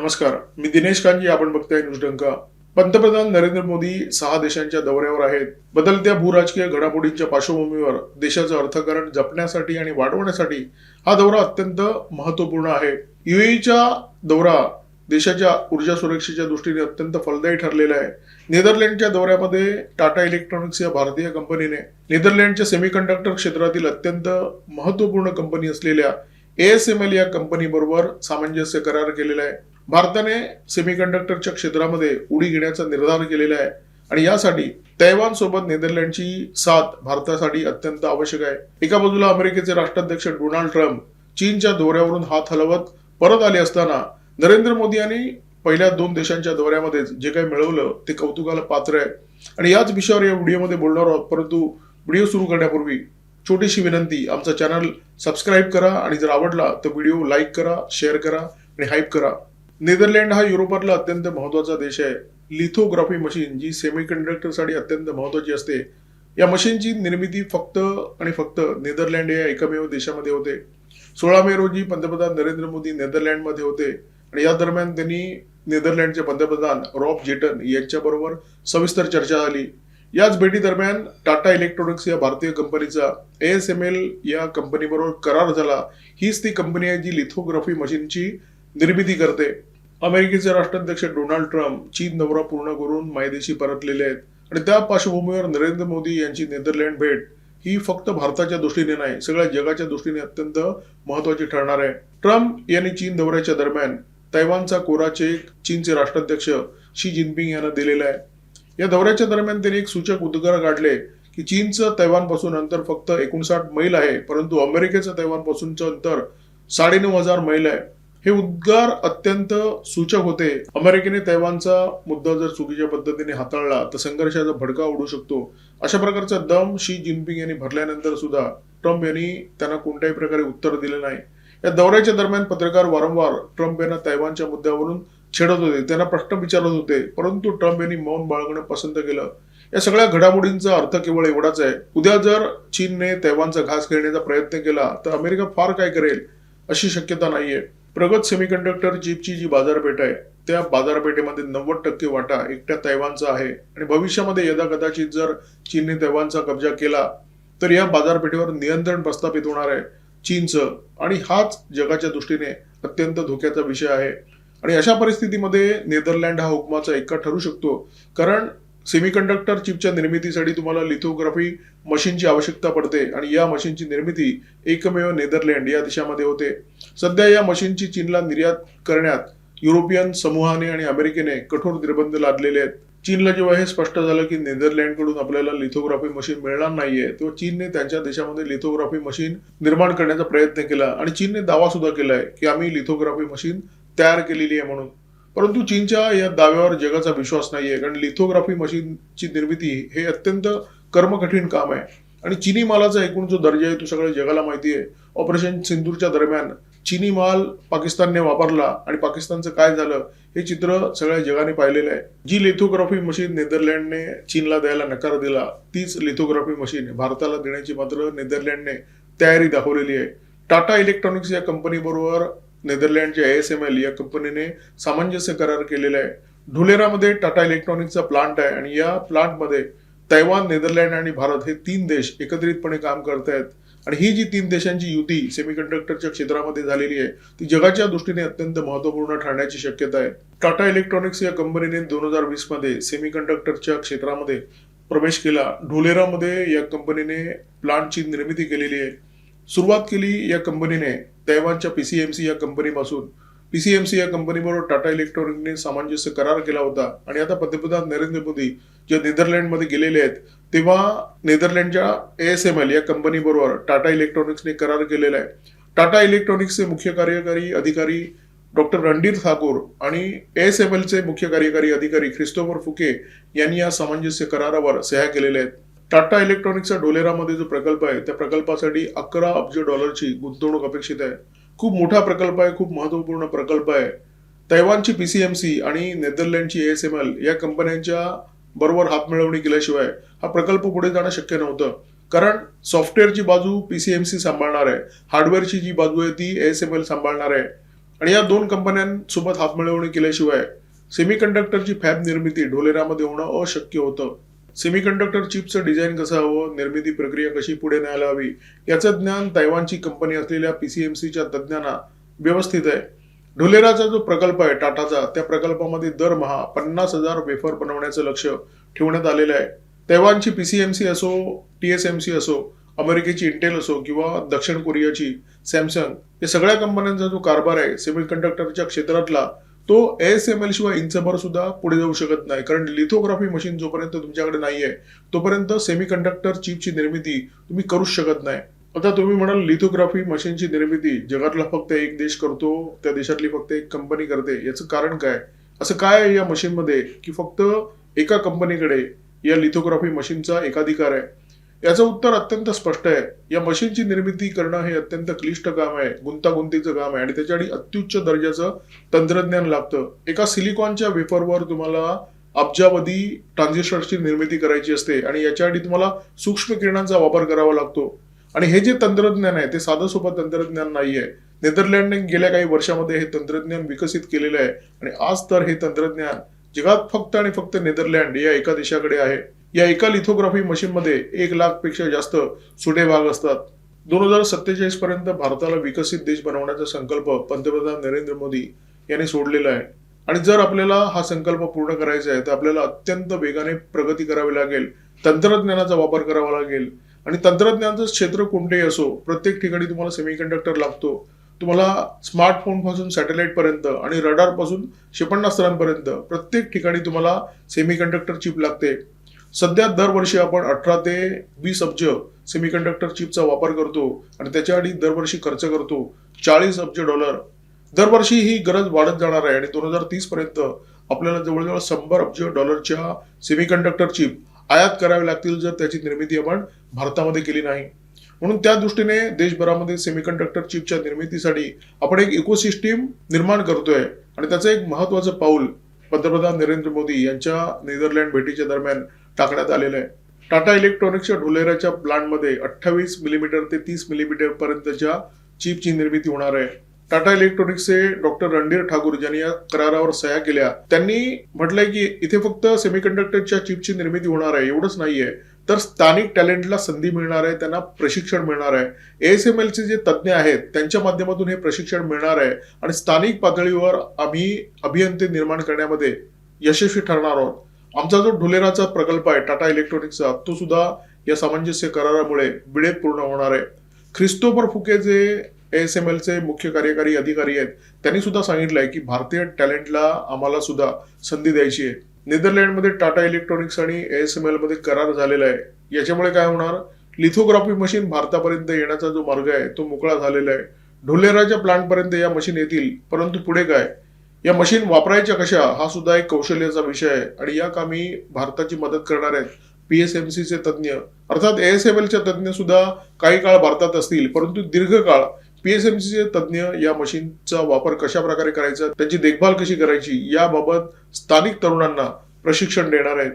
नमस्कार, मी दिनेश कांजी. आपण बघताय न्यूज डंका. पंतप्रधान नरेंद्र मोदी 6 देशांच्या दौऱ्यावर आहेत. बदलत्या भूराजकीय घडामोडींच्या पार्श्वभूमीवर देशाचं अर्थकारण जपण्यासाठी आणि वाढवण्यासाठी हा दौरा अत्यंत महत्वपूर्ण आहे. युएईचा दौरा देशाच्या ऊर्जा सुरक्षेच्या दृष्टीने अत्यंत फलदायी ठरलेला आहे. नेदरलँडच्या दौऱ्यामध्ये टाटा इलेक्ट्रॉनिक्स या भारतीय कंपनीने नेदरलँडच्या सेमीकंडक्टर क्षेत्रातील अत्यंत महत्वपूर्ण कंपनी असलेल्या ASML या कंपनी बरोबर सामंजस्य करार केलेला आहे. भारताने सेमीकंडक्टरच्या क्षेत्रामध्ये उडी घेण्याचा निर्धार केलेला आहे आणि यासाठी तैवान सोबत नेदरलँडची साथ भारतासाठी अत्यंत आवश्यक आहे. एका बाजूला अमेरिकेचे राष्ट्राध्यक्ष डोनाल्ड ट्रम्प चीनच्या दौऱ्यावरून हात हलवत परत आले असताना नरेंद्र मोदी यांनी पहिल्या 2 देशांच्या दौऱ्यामध्ये जे काही मिळवलं ते कौतुकाला पात्र आहे आणि याच विषयावर या व्हिडिओमध्ये बोलणार आहोत. परंतु व्हिडिओ सुरू करण्यापूर्वी छोटीशी विनंती, आमचा चॅनल सबस्क्राईब करा आणि जर आवडला तर व्हिडिओ लाईक करा, शेअर करा आणि हाईप करा. नेदरलँड हा युरोपातला अत्यंत महत्वाचा देश आहे. लिथोग्राफी मशीन जी सेमीकंडक्टरसाठी अत्यंत महत्वाची असते, या मशीनची निर्मिती फक्त आणि फक्त नेदरलँड या एकमेव देशामध्ये होते. 16 मे रोजी पंतप्रधान नरेंद्र मोदी नेदरलँडमध्ये होते आणि या दरम्यान त्यांनी नेदरलँडचे पंतप्रधान रॉब जेटन यांच्याबरोबर सविस्तर चर्चा झाली. याच भेटी दरम्यान टाटा इलेक्ट्रॉनिक्स या भारतीय कंपनीचा ASML या कंपनीबरोबर करार झाला. हीच ती कंपनी आहे जी लिथोग्राफी मशीनची निर्मिती करते. अमेरिकेचे राष्ट्राध्यक्ष डोनाल्ड ट्रम्प चीन दौरा पूर्ण करून मायदेशी परतलेले आहेत आणि त्या पार्श्वभूमीवर नरेंद्र मोदी यांची नेदरलँड भेट ही फक्त भारताच्या दृष्टीने नाही, सगळ्या जगाच्या दृष्टीने अत्यंत महत्वाची ठरणार आहे. ट्रम्प यांनी चीन दौऱ्याच्या दरम्यान तैवानचा कोरा चेक चीनचे राष्ट्राध्यक्ष शी जिनपिंग यांना दिलेला आहे. या दौऱ्याच्या दरम्यान त्यांनी एक सूचक उद्गार काढले की चीनचं तैवानपासून अंतर फक्त 59 मैल आहे, परंतु अमेरिकेचं तैवानपासूनचं अंतर 9,500 मैल आहे. हे उद्गार अत्यंत सूचक होते. अमेरिकेने तैवानचा मुद्दा जर चुकीच्या पद्धतीने हाताळला तर संघर्षाचा भडका उडू शकतो. अशा प्रकारचा दम शी जिनपिंग यांनी भरल्यानंतर सुद्धा ट्रम्प यांनी त्यांना कोणत्याही प्रकारे उत्तर दिले नाही. या दौऱ्याच्या दरम्यान पत्रकार वारंवार ट्रम्प यांना तैवानच्या मुद्द्यावरून छेडत होते, त्यांना प्रश्न विचारत होते, परंतु ट्रम्प यांनी मौन बाळगणं पसंत केलं. या सगळ्या घडामोडींचा अर्थ केवळ एवढाच आहे, उद्या जर चीनने तैवानचा घास घेण्याचा प्रयत्न केला तर अमेरिका फार काय करेल अशी शक्यता नाहीये. प्रगत सेमीकंडक्टर चिपची जी बाजारपेठ आहे त्या बाजारपेठेमध्ये 90% वाटा एकट्या तैवानचा आहे आणि भविष्यामध्ये यदाकदाचित जर चीनने तैवानचा कब्जा केला तर या बाजारपेठेवर नियंत्रण प्रस्थापित होणार आहे चीनचं आणि हाच जगाच्या दृष्टीने अत्यंत धोक्याचा विषय आहे. आणि अशा परिस्थितीमध्ये नेदरलँड हा हुकमाचा एक्का ठरू शकतो, कारण सेमीकंडक्टर चिपच्या निर्मितीसाठी तुम्हाला लिथोग्राफी मशीनची आवश्यकता पडते आणि या मशीनची निर्मिती एकमेव नेदरलँड या देशामध्ये होते. सध्या या मशीनची चीनला निर्यात करण्यात युरोपियन समूहाने आणि अमेरिकेने कठोर निर्बंध लादलेले आहेत. चीनला जेव्हा हे स्पष्ट झालं की नेदरलँडकडून आपल्याला लिथोग्राफी मशीन मिळणार नाहीये, तेव्हा चीनने त्यांच्या देशामध्ये लिथोग्राफी मशीन निर्माण करण्याचा प्रयत्न केला आणि चीनने दावा सुद्धा केलाय की आम्ही लिथोग्राफी मशीन तयार केलेली आहे म्हणून. परंतु चीनच्या या दाव्यावर जगाचा विश्वास नाहीये, कारण लिथोग्राफी मशीनची निर्मिती हे अत्यंत कर्मकठीण काम आहे आणि चीनी मालाचा एकूण जो दर्जा आहे तो सगळ्या जगाला माहिती आहे. ऑपरेशन सिंदूरच्या दरम्यान चीनी माल पाकिस्तानने वापरला आणि पाकिस्तानचं काय झालं हे चित्र सगळ्या जगाने पाहिलेलं आहे. जी लिथोग्राफी मशीन नेदरलँडने चीनला द्यायला नकार दिला, तीच लिथोग्राफी मशीन भारताला देण्याची मात्र नेदरलँडने तयारी दाखवलेली आहे. टाटा इलेक्ट्रॉनिक्स या कंपनी बरोबर नेदरलँडच्या ASML या कंपनीने सामंजस्य करार केलेला आहे. ढुलेरामध्ये टाटा इलेक्ट्रॉनिक्सचा प्लांट आहे आणि या प्लांटमध्ये तैवान, नेदरलँड आणि भारत हे 3 देश एकत्रितपणे काम करतायत आणि ही जी 3 देशांची युती सेमीकंडक्टरच्या क्षेत्रामध्ये झालेली आहे ती जगाच्या दृष्टीने अत्यंत महत्वपूर्ण ठरण्याची शक्यता आहे. टाटा इलेक्ट्रॉनिक्स या कंपनीने 2020 मध्ये सेमीकंडक्टरच्या क्षेत्रामध्ये प्रवेश केला. ढुलेरामध्ये या कंपनीने प्लांटची निर्मिती केलेली आहे. सुरुवात केली या कंपनीने तैवानच्या PCMC या कंपनीपासून. PCMC या कंपनीबरोबर टाटा इलेक्ट्रॉनिकने सामंजस्य करार केला होता आणि आता पंतप्रधान नरेंद्र मोदी जे नेदरलँडमध्ये गेलेले आहेत तेव्हा नेदरलँडच्या ASML या कंपनीबरोबर टाटा इलेक्ट्रॉनिक्सने करार केलेला आहे. टाटा इलेक्ट्रॉनिक्सचे मुख्य कार्यकारी अधिकारी डॉक्टर रणधीर ठाकूर आणि ASMLचे मुख्य कार्यकारी अधिकारी ख्रिस्तोफर फुके यांनी या सामंजस्य करारावर सह्या केलेल्या आहेत. टाटा इलेक्ट्रॉनिक्सचा ढोलेरामध्ये जो प्रकल्प आहे त्या प्रकल्पासाठी 11 अब्ज डॉलरची गुंतवणूक अपेक्षित आहे. खूप मोठा प्रकल्प आहे, खूप महत्वपूर्ण प्रकल्प आहे. तैवानची PCMC आणि नेदरलँडची ASML या कंपन्यांच्या बरोबर हातमिळवणी केल्याशिवाय हा प्रकल्प पुढे जाणं शक्य नव्हतं, कारण सॉफ्टवेअरची बाजू PCMC सांभाळणार आहे, हार्डवेअरची जी बाजू आहे ती ASML सांभाळणार आहे. आणि या दोन कंपन्यांसोबत हातमिळवणी केल्याशिवाय सेमीकंडक्टरची फॅब निर्मिती ढोलेरामध्ये होणं अशक्य होतं. सेमीकंडक्टर चिपचं डिझाईन कसं हवं, निर्मिती प्रक्रिया कशी पुढे न्यायला हवी, याचं ज्ञान तैवानची कंपनी असलेल्या पीसीएमसीच्या तज्ज्ञांना व्यवस्थित आहे. ढोलेराचा जो प्रकल्प आहे टाटाचा, त्या प्रकल्पामध्ये दरमहा 50,000 वेफर बनवण्याचं लक्ष ठेवण्यात आलेलं आहे. तैवानची पीसीएमसी असो, टीएसएमसी असो, अमेरिकेची इंटेल असो किंवा दक्षिण कोरियाची सॅमसंग, या सगळ्या कंपन्यांचा जो कारभार आहे सेमीकंडक्टरच्या क्षेत्रातला, तो ASML शिवाय इंचभर सुद्धा पुढे जाऊ शकत नाही. कारण लिथोग्राफी मशीन जोपर्यंत तुमच्याकडे नाहीये तोपर्यंत सेमीकंडक्टर चिपची निर्मिती तुम्ही करूच शकत नाही. आता तुम्ही म्हणाल लिथोग्राफी मशीनची निर्मिती जगातला फक्त एक देश करतो, त्या देशातली फक्त एक कंपनी करते, याचं कारण काय? असं काय आहे या मशीनमध्ये की फक्त एका कंपनीकडे या लिथोग्राफी मशीनचा एकाधिकार आहे? याचं उत्तर अत्यंत स्पष्ट आहे. या मशीनची निर्मिती करणं हे अत्यंत क्लिष्ट काम आहे, गुंतागुंतीचं काम आहे आणि त्याच्यासाठी अत्युच्च दर्जाचं तंत्रज्ञान लागतं. एका सिलिकॉनच्या वेफरवर तुम्हाला अब्जावधी ट्रान्झिस्टरची निर्मिती करायची असते आणि याच्यासाठी तुम्हाला सूक्ष्म किरणांचा वापर करावा लागतो. आणि हे जे तंत्रज्ञान आहे ते साधं सोपं तंत्रज्ञान नाहीये. नेदरलँडने गेल्या काही वर्षामध्ये हे तंत्रज्ञान विकसित केलेलं आहे आणि आज तर हे तंत्रज्ञान जगात फक्त आणि फक्त नेदरलँड या एका देशाकडे आहे. या एका लिथोग्राफी मशीनमध्ये 1,00,000 पेक्षा जास्त सुटे भाग असतात. 2047 पर्यंत भारताला विकसित देश बनवण्याचा संकल्प पंतप्रधान नरेंद्र मोदी यांनी सोडलेला आहे. आणि जर आपल्याला हा संकल्प पूर्ण करायचा आहे तर आपल्याला अत्यंत वेगाने प्रगती करावी लागेल, तंत्रज्ञानाचा वापर करावा लागेल. आणि तंत्रज्ञानाचं क्षेत्र कोणतेही असो, प्रत्येक ठिकाणी तुम्हाला सेमीकंडक्टर लागतो. तुम्हाला स्मार्टफोन पासून सॅटेलाइट पर्यंत आणि रडार पासून क्षेपणास्त्रांपर्यंत प्रत्येक ठिकाणी तुम्हाला सेमीकंडक्टर चिप लागते. सध्या दरवर्षी आपण 18 ते 20 अब्ज सेमीकंडक्टर चिपचा वापर करतो आणि त्याच्यासाठी दरवर्षी खर्च करतो $40 अब्ज. दरवर्षी ही गरज वाढत जाणार आहे आणि 2030 पर्यंत आपल्याला जवळजवळ $100 अब्जच्या सेमीकंडक्टर चिप आयात करावे लागतील जर त्याची निर्मिती आपण भारतामध्ये केली नाही. म्हणून त्या दृष्टीने देशभरामध्ये सेमीकंडक्टर चिपच्या निर्मितीसाठी आपण एक इकोसिस्टीम निर्माण करतोय आणि त्याचं एक महत्वाचं पाऊल पंतप्रधान नरेंद्र मोदी यांच्या नेदरलँड भेटीच्या दरम्यान टाकण्यात आलेलं आहे. टाटा इलेक्ट्रॉनिक्सच्या ढोलेराच्या प्लांटमध्ये 28 मिलीमीटर ते 30 मिलीमीटर पर्यंतच्या चिपची निर्मिती होणार आहे. टाटा इलेक्ट्रॉनिक्सचे डॉक्टर रणधीर ठाकूर ज्यांनी या करारावर सह्या केल्या, त्यांनी म्हटलंय की इथे फक्त सेमीकंडक्टरच्या चिपची निर्मिती होणार आहे एवढंच नाहीये, तर स्थानिक टॅलेंटला संधी मिळणार आहे, त्यांना प्रशिक्षण मिळणार आहे. ASMLचे जे तज्ज्ञ आहेत त्यांच्या माध्यमातून हे प्रशिक्षण मिळणार आहे आणि स्थानिक पातळीवर आम्ही अभियंते निर्माण करण्यामध्ये यशस्वी ठरणार आहोत. आमचा जो ढोलेराचा प्रकल्प आहे टाटा इलेक्ट्रॉनिक्सचा, तो सुद्धा या सामंजस्य करारामुळे वेळेत पूर्ण होणार आहे. ख्रिस्तोफर फुके जे ASMLचे मुख्य कार्यकारी अधिकारी आहेत, त्यांनी सुद्धा सांगितलंय की भारतीय टॅलेंटला आम्हाला सुद्धा संधी द्यायची आहे. नेदरलँडमध्ये टाटा इलेक्ट्रॉनिक्स आणि ASML मध्ये करार झालेला आहे. याच्यामुळे काय होणार, लिथोग्राफी मशीन भारतापर्यंत येण्याचा जो मार्ग आहे तो मोकळा झालेला आहे. ढोलेराच्या प्लांटपर्यंत या मशीन येतील, परंतु पुढे काय, या मशीन वापरायच्या कशा, हा सुद्धा एक कौशल्याचा विषय आहे. आणि या कामी भारताची मदत करणार आहेत पीएसएमसीचे तज्ज्ञ, अर्थात ASMLचे तज्ज्ञ सुद्धा काही काळ भारतात असतील, परंतु दीर्घकाळ पीएसएमसीचे तज्ज्ञ या मशीनचा वापर कशा प्रकारे करायचा, त्याची देखभाल कशी करायची याबाबत स्थानिक तरुणांना प्रशिक्षण देणार आहेत.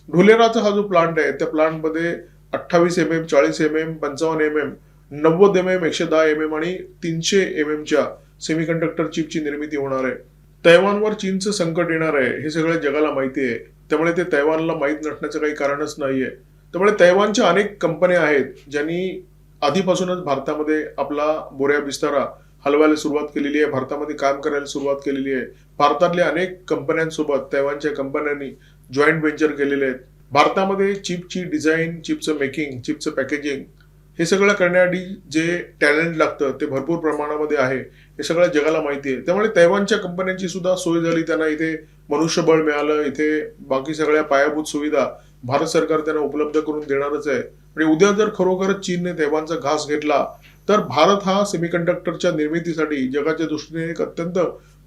ढोलेराचा हा जो प्लांट आहे त्या प्लांटमध्ये 28 mm, 40 mm, 55 mm, 90 mm, 110 mm आणि 300 mm च्या सेमीकंडक्टर चिपची निर्मिती होणार आहे. तैवानवर चीनचं संकट येणार आहे हे सगळ्या जगाला माहिती आहे, त्यामुळे ते तैवानला माहीत नसण्याचं काही कारणच नाहीये. त्यामुळे तैवानच्या अनेक कंपन्या आहेत ज्यांनी आधीपासूनच भारतामध्ये आपला बोऱ्या बिस्तारा हलवायला सुरुवात केलेली आहे, भारतामध्ये काम करायला सुरुवात केलेली आहे. भारतातल्या अनेक कंपन्यांसोबत तैवानच्या कंपन्यांनी जॉईंट व्हेंचर केलेले आहेत. भारतामध्ये चिपची डिझाईन, चिपचं मेकिंग, चिपचं पॅकेजिंग हे सगळं करण्यासाठी जे टॅलेंट लागतं ते भरपूर प्रमाणामध्ये आहे, हे सगळ्या जगाला माहिती आहे. त्यामुळे तैवानच्या कंपन्यांची सुद्धा सोय झाली, त्यांना इथे मनुष्यबळ मिळालं, इथे बाकी सगळ्या पायाभूत सुविधा भारत सरकार त्यांना उपलब्ध करून देणारच आहे. आणि उद्या जर खरोखरच चीनने तैवानचा घास घेतला तर भारत हा सेमीकंडक्टरच्या निर्मितीसाठी जगाच्या दृष्टीने एक अत्यंत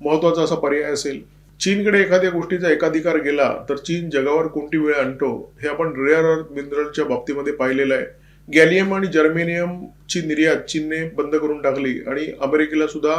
महत्वाचा असा पर्याय असेल. चीनकडे एखाद्या गोष्टीचा एकाधिकार गेला तर चीन जगावर कोणती वेळ आणतो हे आपण रेअर अर्थ मिनरलच्या बाबतीमध्ये पाहिलेलं आहे. गॅलियम आणि जर्मेनियमची निर्यात चीनने बंद करून टाकली आणि अमेरिकेला सुद्धा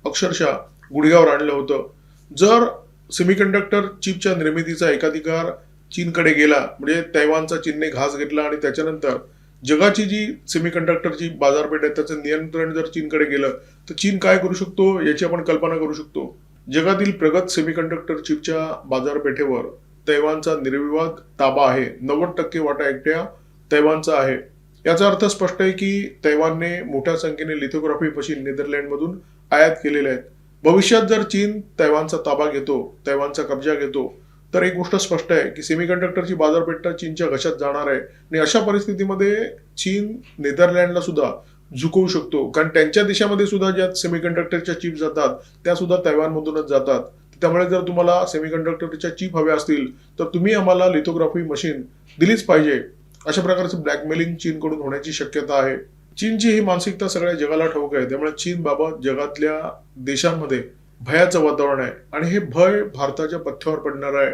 अक्षरशः गुडघ्यावर आणलं होतं. जर सेमीकंडक्टर चिपच्या निर्मितीचा एकाधिकार चीनकडे गेला, म्हणजे तैवानचा चीनने घास घेतला आणि त्याच्यानंतर जगाची जी सेमीकंडक्टरची बाजारपेठ आहे त्याचं नियंत्रण जर चीनकडे गेलं तर चीन काय करू शकतो याची आपण कल्पना करू शकतो. जगातील प्रगत सेमीकंडक्टर चिपच्या बाजारपेठेवर तैवानचा निर्विवाद ताबा आहे. 90% वाटा एकट्या तैवानचा आहे. याचा अर्थ स्पष्ट आहे की तैवानने मोठ्या संख्येने लिथोग्राफी मशीन नेदरलँडमधून आयात केलेल्या आहेत. भविष्यात जर चीन तैवानचा ताबा घेतो, तैवानचा कब्जा घेतो, तर एक गोष्ट स्पष्ट आहे की सेमीकंडक्टरची बाजारपेठ चीनच्या घशात जाणार आहे. आणि अशा परिस्थितीमध्ये चीन नेदरलँडला सुद्धा झुकवू शकतो, कारण त्यांच्या देशामध्ये सुद्धा ज्या सेमीकंडक्टरच्या चिप जातात त्या सुद्धा तैवानमधूनच जातात. त्यामुळे जर तुम्हाला सेमीकंडक्टरच्या चिप हव्या असतील तर तुम्ही आम्हाला लिथोग्राफी मशीन दिलीच पाहिजे, अशा प्रकारचं ब्लॅकमेलिंग चीनकडून होण्याची शक्यता आहे. चीनची ही मानसिकता सगळ्या जगाला ठाऊक आहे. त्यामुळे चीन बाबत जगातल्या देशांमध्ये भयाचं वातावरण आहे आणि हे भय भारताच्या पथ्यावर पडणार आहे.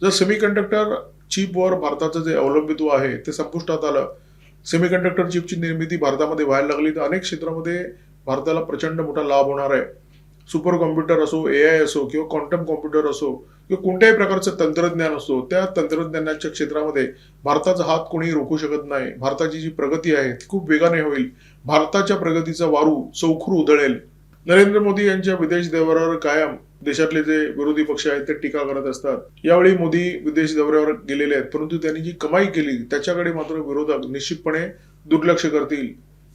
जर सेमीकंडक्टर चिपवर भारताचं जे अवलंबित्व आहे ते संपुष्टात आलं, सेमीकंडक्टर चिपची निर्मिती भारतामध्ये व्हायला लागली, तर अनेक क्षेत्रामध्ये भारताला प्रचंड मोठा लाभ होणार आहे. सुपर कॉम्प्युटर असो, AI असो किंवा क्वांटम कॉम्प्युटर असो किंवा कोणत्याही प्रकारचं तंत्रज्ञान असो, त्या तंत्रज्ञानाच्या क्षेत्रामध्ये भारताचा हात कोणी रोखू शकत नाही. भारताची जी प्रगती आहे ती खूप वेगाने होईल. भारताच्या प्रगतीचा वारू चौखरू उधळेल. नरेंद्र मोदी यांच्या विदेश दौऱ्यावर कायम देशातले जे विरोधी पक्ष आहेत ते टीका करत असतात. यावेळी मोदी विदेश दौऱ्यावर गेलेले आहेत, परंतु त्यांनी जी कमाई केली त्याच्याकडे मात्र विरोधक निश्चितपणे दुर्लक्ष करतील.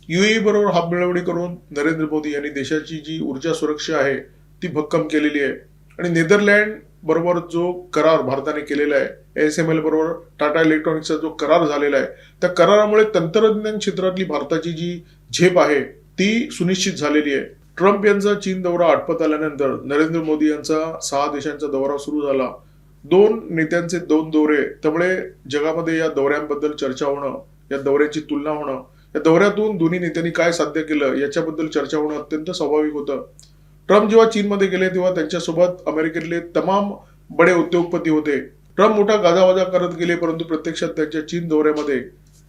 UAE बरोबर हातमिळवणी करून नरेंद्र मोदी यांनी देशाची जी ऊर्जा सुरक्षा आहे ती भक्कम केलेली आहे. आणि नेदरलँड बरोबर जो करार भारताने केलेला आहे, ASML बरोबर टाटा इलेक्ट्रॉनिक्सचा जो करार झालेला आहे, त्या करारामुळे तंत्रज्ञान क्षेत्रातली भारताची जी झेप आहे ती सुनिश्चित झालेली आहे. ट्रम्प यांचा चीन दौरा आटपत आल्यानंतर नरेंद्र मोदी यांचा 6 देशांचा दौरा सुरू झाला. 2 नेत्यांचे 2 दौरे, त्यामुळे जगामध्ये या दौऱ्यांबद्दल चर्चा होणं, या दौऱ्याची तुलना होणं, या दौऱ्यातून दोन्ही नेत्यांनी काय साध्य केलं याच्याबद्दल चर्चा होणं अत्यंत स्वाभाविक होतं. ट्रम्प जेव्हा चीनमध्ये गेले तेव्हा त्यांच्यासोबत अमेरिकेतले तमाम बडे उद्योगपती होते. ट्रम्प मोठा गाजावाजा करत गेले, परंतु प्रत्यक्षात त्यांच्या चीन दौऱ्यामध्ये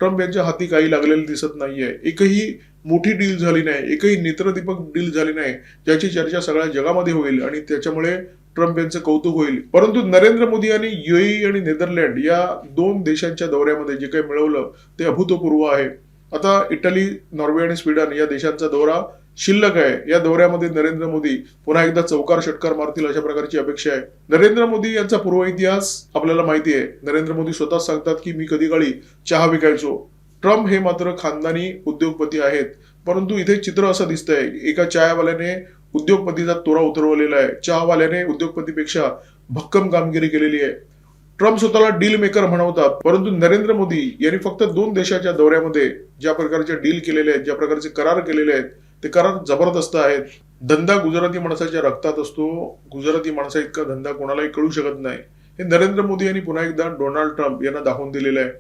ट्रम्प यांच्या हाती काही लागलेलं दिसत नाहीये. एकही मोठी डील झाली नाही, एकही नेत्रदीपक डील झाली नाही ज्याची चर्चा सगळ्या जगामध्ये होईल आणि त्याच्यामुळे ट्रम्प यांचं कौतुक होईल. परंतु नरेंद्र मोदी यांनी UAE आणि नेदरलँड या 2 देशांच्या दौऱ्यामध्ये जे काही मिळवलं ते अभूतपूर्व आहे. आता इटली, नॉर्वे आणि स्वीडन या देशांचा दौरा शिल्लक आहे. या दौऱ्यामध्ये नरेंद्र मोदी पुन्हा एकदा चौकार षटकार मारतील अशा प्रकारची अपेक्षा आहे. नरेंद्र मोदी यांचा पूर्व इतिहास आपल्याला माहिती आहे. नरेंद्र मोदी स्वतः सांगतात की मी कधी काळी चहा विकायचो. ट्रम्प हे मात्र खानदानी उद्योगपती आहेत. परंतु इथे चित्र असं दिसतंय, एका चहावाल्याने उद्योगपतीचा तोरा उतरवलेला आहे. चहावाल्याने उद्योगपतीपेक्षा भक्कम कामगिरी केलेली आहे. ट्रम्प स्वतःला डील मेकर म्हणवतात, परंतु नरेंद्र मोदी यांनी फक्त 2 देशाच्या दौऱ्यामध्ये ज्या प्रकारचे डील केलेले आहेत, ज्या प्रकारचे करार केलेले आहेत ते करार जबरदस्त आहेत. धंदा गुजराती माणसाच्या रक्तात असतो. गुजराती माणसा इतका धंदा कोणालाही कळू शकत नाही. हे नरेंद्र मोदी यांनी पुन्हा एकदा डोनाल्ड ट्रम्प यांना दाखवून दिलेलं आहे.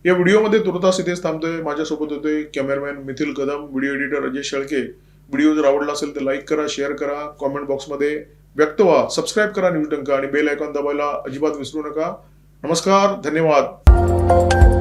या व्हिडिओमध्ये तुर्तास इथेच थांबतोय. माझ्यासोबत होते cameraman methyl Kadam, video editor Ajay Shelke. Video जर आवडला असेल तर लाईक करा, शेअर करा, कॉमेंट बॉक्समध्ये व्यक्त व्हा, सबस्क्राईब करा न्यूज डंका आणि बेल आयकॉन दाबायला अजिबात विसरू नका. नमस्कार, धन्यवाद.